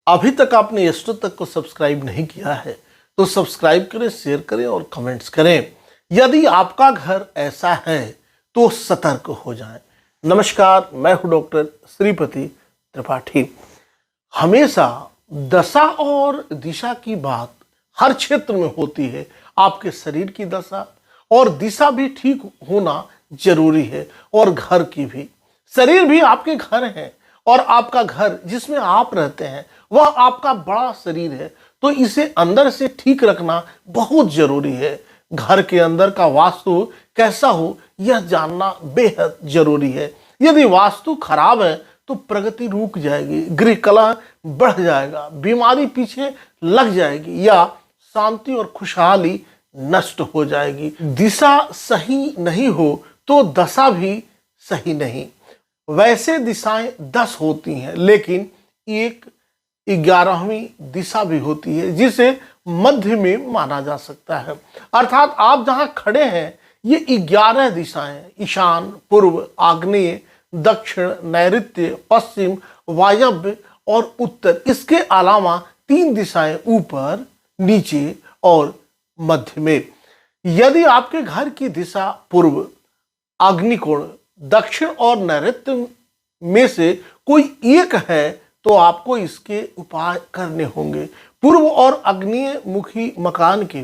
अभी तक आपने यष्टो तक को सब्सक्राइब नहीं किया है तो सब्सक्राइब करें, शेयर करें और कमेंट्स करें। यदि आपका घर ऐसा है तो सतर्क हो जाएं। नमस्कार, मैं हूं डॉक्टर श्रीपति त्रिपाठी। हमेशा दशा और दिशा की बात हर क्षेत्र में होती है। आपके शरीर की दशा और दिशा भी ठीक होना जरूरी है, और घर की भी। शरीर भी आपके घर है, और आपका घर जिसमें आप रहते हैं वह आपका बड़ा शरीर है, तो इसे अंदर से ठीक रखना बहुत जरूरी है। घर के अंदर का वास्तु कैसा हो यह जानना बेहद जरूरी है। यदि वास्तु खराब है तो प्रगति रुक जाएगी, गृह कलह बढ़ जाएगा, बीमारी पीछे लग जाएगी या शांति और खुशहाली नष्ट हो जाएगी। दिशा सही नहीं हो तो दशा भी सही नहीं। वैसे दिशाएं 10 होती हैं, लेकिन एक 11वीं दिशा भी होती है जिसे मध्य में माना जा सकता है। अर्थात आप जहां खड़े हैं ये 11 दिशाएं, ईशान, पूर्व, आग्नेय, दक्षिण, नैऋत्य, पश्चिम, वायव्य और उत्तर। इसके अलावा 3 दिशाएं ऊपर, नीचे और मध्य में। यदि आपके घर की दिशा पूर्व, अग्निकोण, दक्षिण और नैऋत्य में से कोई एक है तो आपको इसके उपाय करने होंगे। पूर्व और अग्निय मुखी मकान के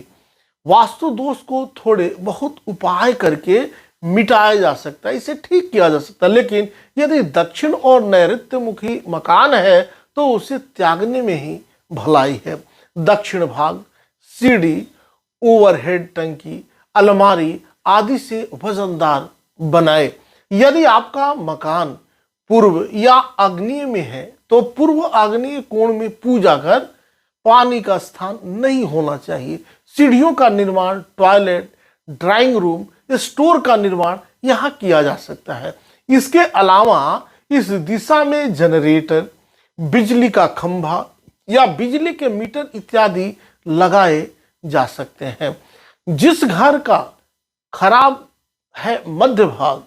वास्तु दोष को थोड़े बहुत उपाय करके मिटाया जा सकता है, इसे ठीक किया जा सकता है। लेकिन यदि दक्षिण और नैऋत्य मुखी मकान है तो उसे त्यागने में ही भलाई है। दक्षिण भाग सीढ़ी, ओवरहेड टंकी, अलमारी आदि से वजनदार बनाए। यदि आपका मकान पूर्व या आग्नेय में है तो पूर्व आग्नेय कोण में पूजा घर, पानी का स्थान नहीं होना चाहिए। सीढ़ियों का निर्माण, टॉयलेट, ड्राइंग रूम, स्टोर का निर्माण यहाँ किया जा सकता है। इसके अलावा इस दिशा में जनरेटर, बिजली का खंभा या बिजली के मीटर इत्यादि लगाए जा सकते हैं। जिस घर का खराब है मध्य भाग,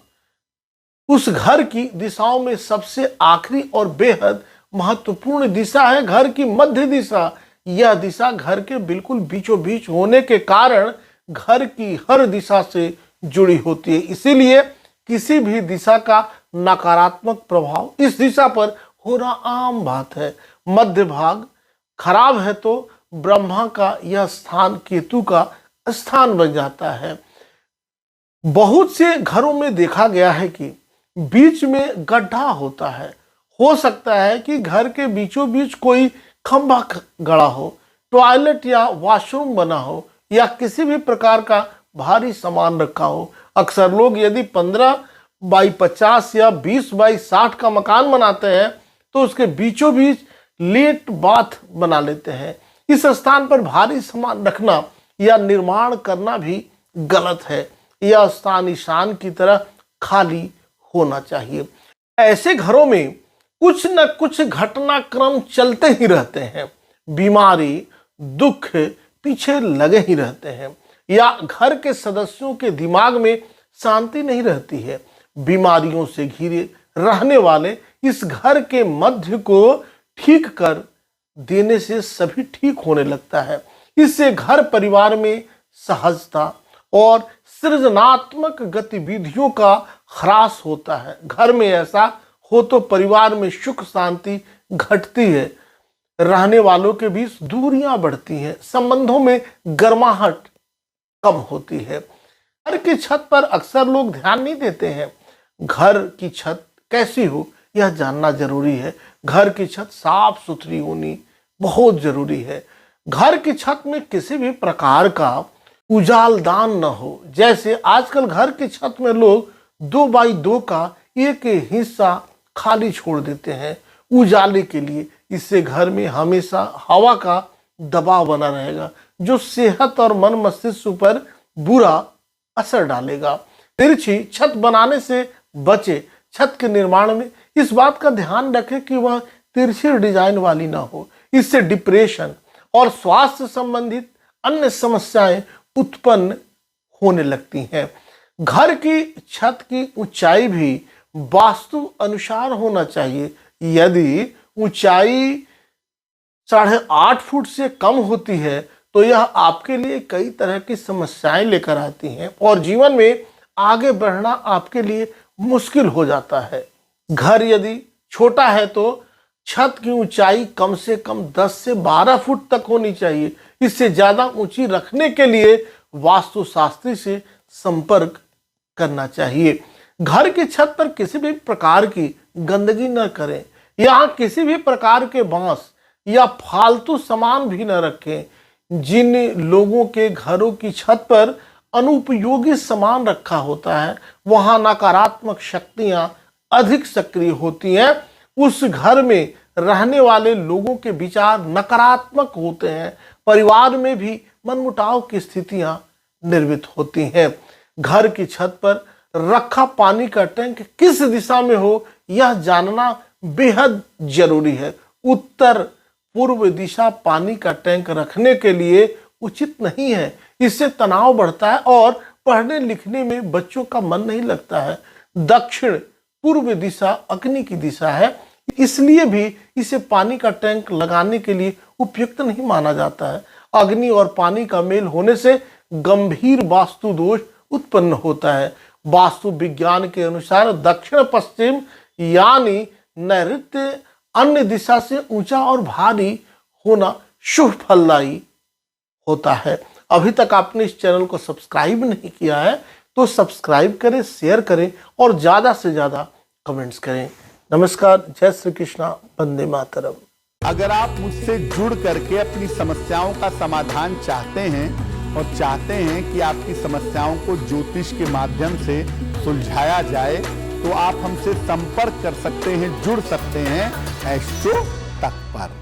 उस घर की दिशाओं में सबसे आखिरी और बेहद महत्वपूर्ण दिशा है घर की मध्य दिशा। यह दिशा घर के बिल्कुल बीचों बीच होने के कारण घर की हर दिशा से जुड़ी होती है। इसीलिए किसी भी दिशा का नकारात्मक प्रभाव इस दिशा पर होना आम बात है। मध्य भाग खराब है तो ब्रह्मा का यह स्थान केतु का स्थान बन जाता है। बहुत से घरों में देखा गया है कि बीच में गड्ढा होता है। हो सकता है कि घर के बीचों बीच कोई खंभा गड़ा हो, टॉयलेट या वॉशरूम बना हो या किसी भी प्रकार का भारी सामान रखा हो। अक्सर लोग यदि 15 बाई 50 या 20 बाई 60 का मकान बनाते हैं तो उसके बीचों बीच लेट बाथ बना लेते हैं। इस स्थान पर भारी सामान रखना या निर्माण करना भी गलत है। यह स्थान ईशान की तरह खाली होना चाहिए। ऐसे घरों में कुछ न कुछ घटनाक्रम चलते ही रहते हैं। बीमारी, दुख पीछे लगे ही रहते हैं, या घर के सदस्यों के दिमाग में शांति नहीं रहती है। बीमारियों से घिरे रहने वाले इस घर के मध्य को ठीक कर देने से सभी ठीक होने लगता है। इससे घर परिवार में सहजता और सृजनात्मक गतिविधियों का ह्रास होता है। घर में ऐसा हो तो परिवार में सुख शांति घटती है, रहने वालों के बीच दूरियां बढ़ती हैं, संबंधों में गर्माहट कम होती है। घर की छत पर अक्सर लोग ध्यान नहीं देते हैं। घर की छत कैसी हो यह जानना जरूरी है। घर की छत साफ सुथरी होनी बहुत जरूरी है। घर की छत में किसी भी प्रकार का उजालदान न हो। जैसे आजकल घर की छत में लोग 2 बाई 2 का एक हिस्सा खाली छोड़ देते हैं उजाले के लिए। इससे घर में हमेशा हवा का दबाव बना रहेगा जो सेहत और मन मस्तिष्क पर बुरा असर डालेगा। तिरछी छत बनाने से बचे। छत के निर्माण में इस बात का ध्यान रखें कि वह तिरछी डिजाइन वाली ना हो। इससे डिप्रेशन और स्वास्थ्य संबंधित अन्य समस्याएं उत्पन्न होने लगती हैं। घर की छत की ऊंचाई भी वास्तु अनुसार होना चाहिए। यदि ऊंचाई 8.5 फुट से कम होती है तो यह आपके लिए कई तरह की समस्याएं लेकर आती हैं और जीवन में आगे बढ़ना आपके लिए मुश्किल हो जाता है। घर यदि छोटा है तो छत की ऊंचाई कम से कम 10 से 12 फुट तक होनी चाहिए। इससे ज़्यादा ऊंची रखने के लिए वास्तुशास्त्री से संपर्क करना चाहिए। घर की छत पर किसी भी प्रकार की गंदगी न करें। यहाँ किसी भी प्रकार के बांस या फालतू सामान भी न रखें। जिन लोगों के घरों की छत पर अनुपयोगी सामान रखा होता है वहाँ नकारात्मक शक्तियाँ अधिक सक्रिय होती हैं। उस घर में रहने वाले लोगों के विचार नकारात्मक होते हैं। परिवार में भी मनमुटाव की स्थितियां निर्मित होती हैं। घर की छत पर रखा पानी का टैंक किस दिशा में हो यह जानना बेहद जरूरी है। उत्तर पूर्व दिशा पानी का टैंक रखने के लिए उचित नहीं है। इससे तनाव बढ़ता है और पढ़ने लिखने में बच्चों का मन नहीं लगता है। दक्षिण पूर्व दिशा अग्नि की दिशा है, इसलिए भी इसे पानी का टैंक लगाने के लिए उपयुक्त नहीं माना जाता है। अग्नि और पानी का मेल होने से गंभीर वास्तु दोष उत्पन्न होता है। वास्तु विज्ञान के अनुसार दक्षिण पश्चिम यानी नैऋत्य अन्य दिशा से ऊंचा और भारी होना शुभ फलदायी होता है। अभी तक आपने इस चैनल को सब्सक्राइब नहीं किया है तो सब्सक्राइब करें, शेयर करें और ज़्यादा से ज़्यादा कमेंट्स करें। नमस्कार, जय श्री कृष्णा, वंदे मातरम। अगर आप मुझसे जुड़ करके अपनी समस्याओं का समाधान चाहते हैं और चाहते हैं कि आपकी समस्याओं को ज्योतिष के माध्यम से सुलझाया जाए तो आप हमसे संपर्क कर सकते हैं, जुड़ सकते हैं एस्ट्रो तक पर।